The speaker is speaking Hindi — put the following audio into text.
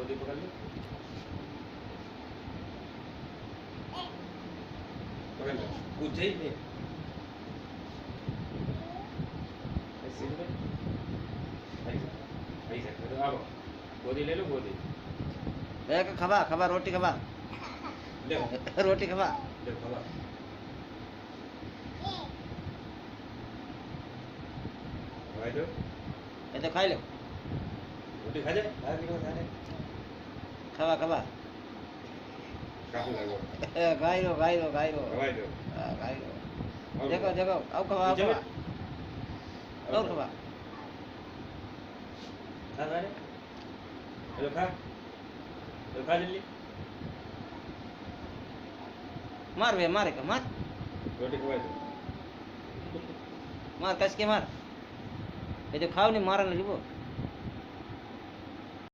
गोदी पकड़ ले, पकड़ ले, कूद जाइए नहीं, ऐसे ही ऐसे करो, आओ, गोदी ले लो गोदी, एक खबा खबा रोटी खबा, ले रोटी खबा, ले खबा, भाई दो, ये तो खाई लो, रोटी खा जाए, खा ले, खबा खबा, काफी लगो, खाई लो खाई लो खाई लो, भाई दो, खाई लो, देखो देखो आओ खबा आओ खबा, आओ खबा, खा ले, हेलो खा जल्दी, मार बे मार के मार, रोटी खवाई दो, मार कस के मार, ये जो खाओ नहीं मारा नहीं वो